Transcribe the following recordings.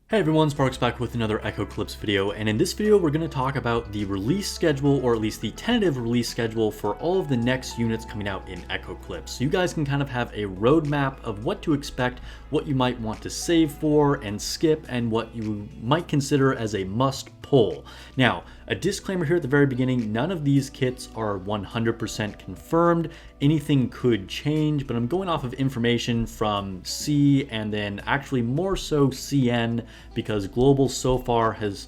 Hey everyone, Sparks back with another Echocalypse video, and in this video we're going to talk about the release schedule, or at least the tentative release schedule for all of the next units coming out in Echocalypse. So you guys can kind of have a roadmap of what to expect, what you might want to save for and skip, and what you might consider as a must pull. Now, a disclaimer here at the very beginning, none of these kits are 100% confirmed. Anything could change, but I'm going off of information from C and then actually more so CN, because Global so far has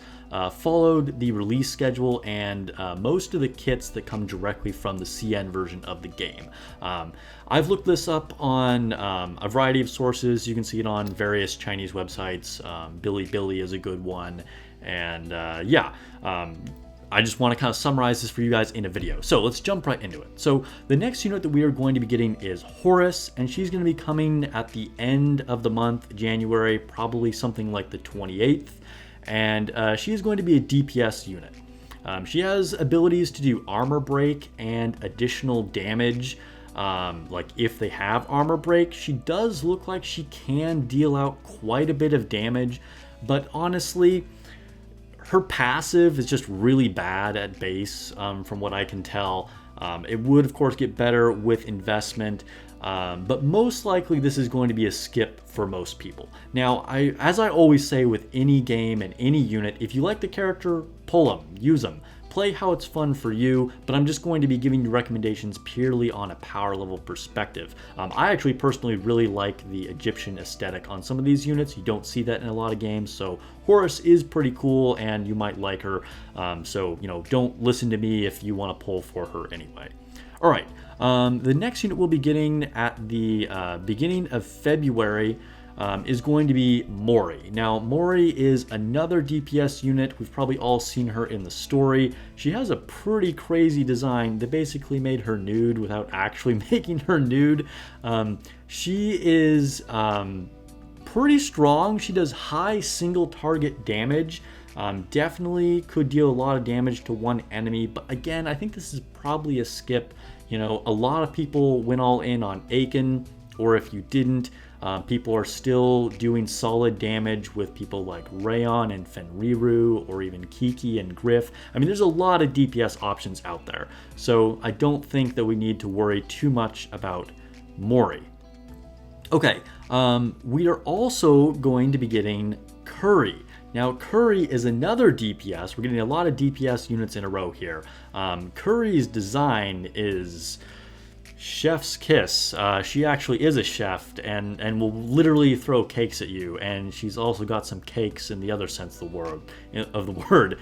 followed the release schedule and most of the kits that come directly from the CN version of the game. I've looked this up on a variety of sources. You can see it on various Chinese websites. Bilibili is a good one. And I just want to kind of summarize this for you guys in a video. So let's jump right into it. So the next unit that we are going to be getting is Horus, and she's going to be coming at the end of the month, January, probably something like the 28th. And she's going to be a DPS unit. She has abilities to do armor break and additional damage. Like if they have armor break, she does look like she can deal out quite a bit of damage, but honestly, her passive is just really bad at base, from what I can tell. It would, of course, get better with investment, but most likely this is going to be a skip for most people. Now, as I always say with any game and any unit, if you like the character, pull them, use them. Play how it's fun for you, but I'm just going to be giving you recommendations purely on a power level perspective. I actually personally really like the Egyptian aesthetic on some of these units. You don't see that in a lot of games, so Horus is pretty cool and you might like her. So, don't listen to me if you want to pull for her anyway. All right, the next unit we'll be getting at the beginning of February is going to be Mory. Now, Mory is another DPS unit. We've probably all seen her in the story. She has a pretty crazy design that basically made her nude without actually making her nude. She is pretty strong. She does high single target damage. Definitely could deal a lot of damage to one enemy, but again, I think this is probably a skip. A lot of people went all in on Aiken, or if you didn't, people are still doing solid damage with people like Rayon and Fenriru, or even Kiki and Griff. I mean, there's a lot of DPS options out there, so I don't think that we need to worry too much about Mory. Okay, we are also going to be getting Curry. Now, Curry is another DPS. We're getting a lot of DPS units in a row here. Curry's design is chef's kiss. She actually is a chef and will literally throw cakes at you, and she's also got some cakes in the other sense of the word.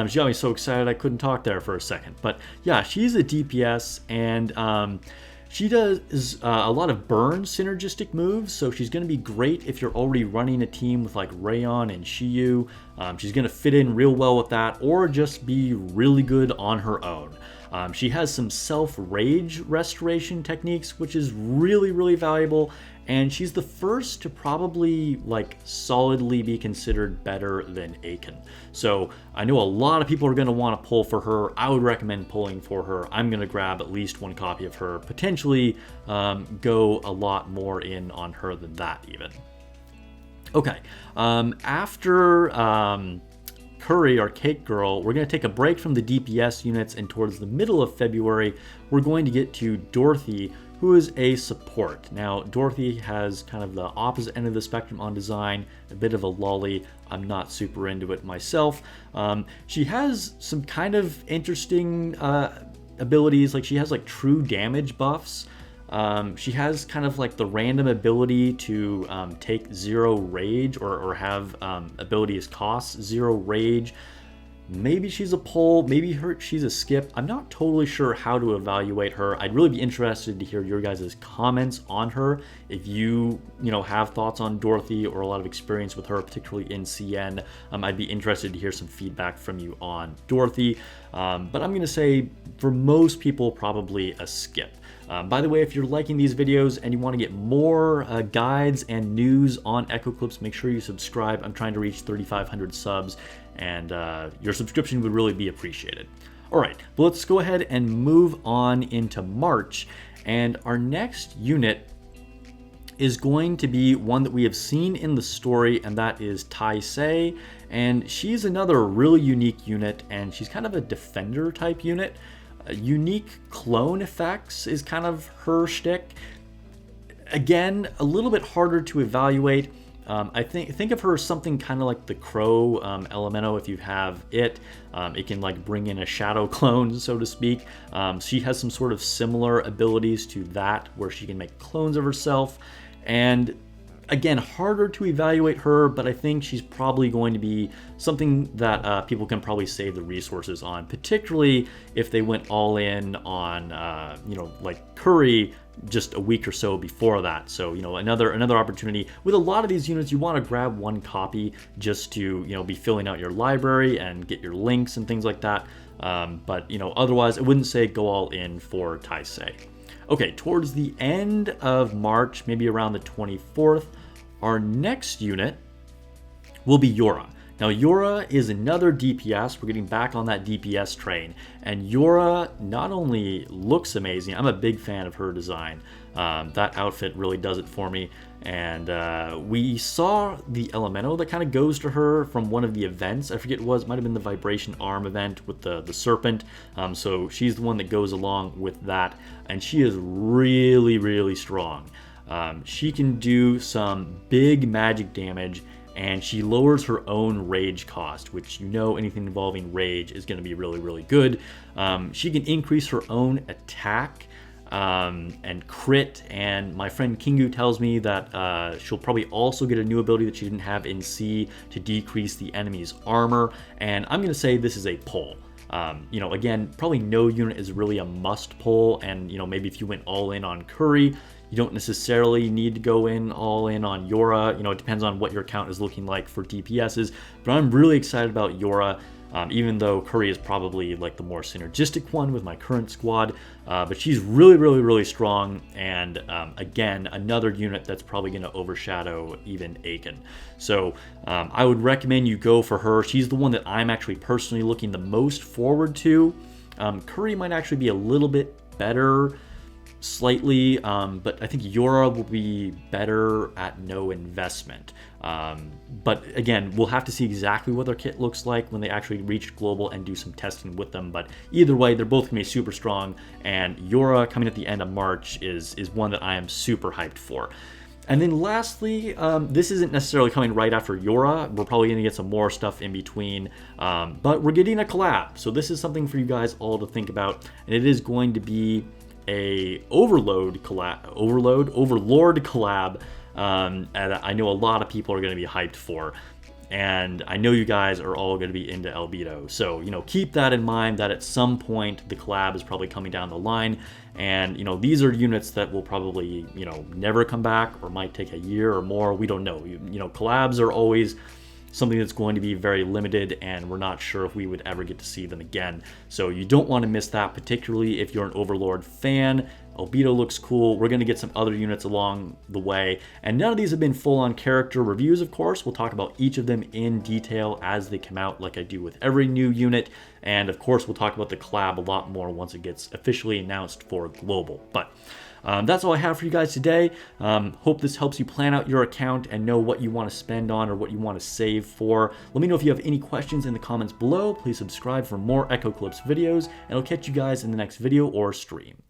She got me so excited I couldn't talk there for a second. But yeah, she's a DPS, and she does a lot of burn synergistic moves, so she's going to be great if you're already running a team with like Rayon and Shiyu. She's going to fit in real well with that, or just be really good on her own. She has some self-rage restoration techniques, which is really, really valuable, and she's the first to probably solidly be considered better than Aiken. So I know a lot of people are going to want to pull for her. I would recommend pulling for her. I'm going to grab at least one copy of her, potentially go a lot more in on her than that even. Okay, after Curry, or Cake Girl, we're going to take a break from the DPS units, and towards the middle of February, we're going to get to Dorothy, who is a support. Now, Dorothy has kind of the opposite end of the spectrum on design, a bit of a lolly. I'm not super into it myself. She has some kind of interesting abilities, she has true damage buffs. She has kind of the random ability to take 0 rage, or have abilities cost 0 rage. Maybe she's a pull, maybe she's a skip. I'm not totally sure how to evaluate her. I'd really be interested to hear your guys' comments on her. If you have thoughts on Dorothy or a lot of experience with her, particularly in CN, I'd be interested to hear some feedback from you on Dorothy. But I'm going to say, for most people, probably a skip. By the way, if you're liking these videos and you want to get more guides and news on Echocalypse, make sure you subscribe. I'm trying to reach 3,500 subs, and your subscription would really be appreciated. All right, but let's go ahead and move on into March. And our next unit is going to be one that we have seen in the story, and that is Tai Se. And she's another really unique unit, and she's kind of a defender type unit. Unique clone effects is kind of her shtick. Again, a little bit harder to evaluate. I think of her as something kind of like the Crow Elemento. If you have it, it can like bring in a shadow clone, so to speak. She has some sort of similar abilities to that, where she can make clones of herself. And again, harder to evaluate her, but I think she's probably going to be something that people can probably save the resources on, particularly if they went all in on, like Curry just a week or so before that. So, another opportunity. With a lot of these units, you want to grab one copy just to, be filling out your library and get your links and things like that. But, otherwise, I wouldn't say go all in for Tai Se. Okay, towards the end of March, maybe around the 24th, our next unit will be Yora. Now, Yora is another DPS. We're getting back on that DPS train. And Yora not only looks amazing, I'm a big fan of her design. That outfit really does it for me. And we saw the Elemento that kind of goes to her from one of the events. I forget what it was. It might have been the Vibration Arm event with the Serpent. So she's the one that goes along with that. And she is really, really strong. She can do some big magic damage, and she lowers her own rage cost, which anything involving rage is going to be really, really good. She can increase her own attack and crit, and my friend Kingu tells me that she'll probably also get a new ability that she didn't have in C to decrease the enemy's armor, and I'm going to say this is a pull. Again, probably no unit is really a must pull, and maybe if you went all in on Curry, you don't necessarily need to go all in on Yora. It depends on what your account is looking like for DPSs. But I'm really excited about Yora, even though Curry is probably like the more synergistic one with my current squad. But she's really, really, really strong. And again, another unit that's probably going to overshadow even Aiken. So I would recommend you go for her. She's the one that I'm actually personally looking the most forward to. Curry might actually be a little bit better, slightly, but I think Yora will be better at no investment. But again, we'll have to see exactly what their kit looks like when they actually reach global and do some testing with them. But either way, they're both gonna be super strong, and Yora coming at the end of March is one that I am super hyped for. And then lastly, this isn't necessarily coming right after Yora. We're probably going to get some more stuff in between, but we're getting a collab. So this is something for you guys all to think about, and it is going to be a Overlord collab, and I know a lot of people are going to be hyped for, and I know you guys are all going to be into Albedo. So keep that in mind, that at some point the collab is probably coming down the line, and these are units that will probably never come back, or might take a year or more. We don't know. Collabs are always something that's going to be very limited, and we're not sure if we would ever get to see them again. So you don't want to miss that, particularly if you're an Overlord fan. Albedo looks cool. We're going to get some other units along the way, and none of these have been full-on character reviews, of course. We'll talk about each of them in detail as they come out, like I do with every new unit, and of course we'll talk about the collab a lot more once it gets officially announced for global. But that's all I have for you guys today. Hope this helps you plan out your account and know what you want to spend on or what you want to save for. Let me know if you have any questions in the comments below. Please subscribe for more Echocalypse videos, and I'll catch you guys in the next video or stream.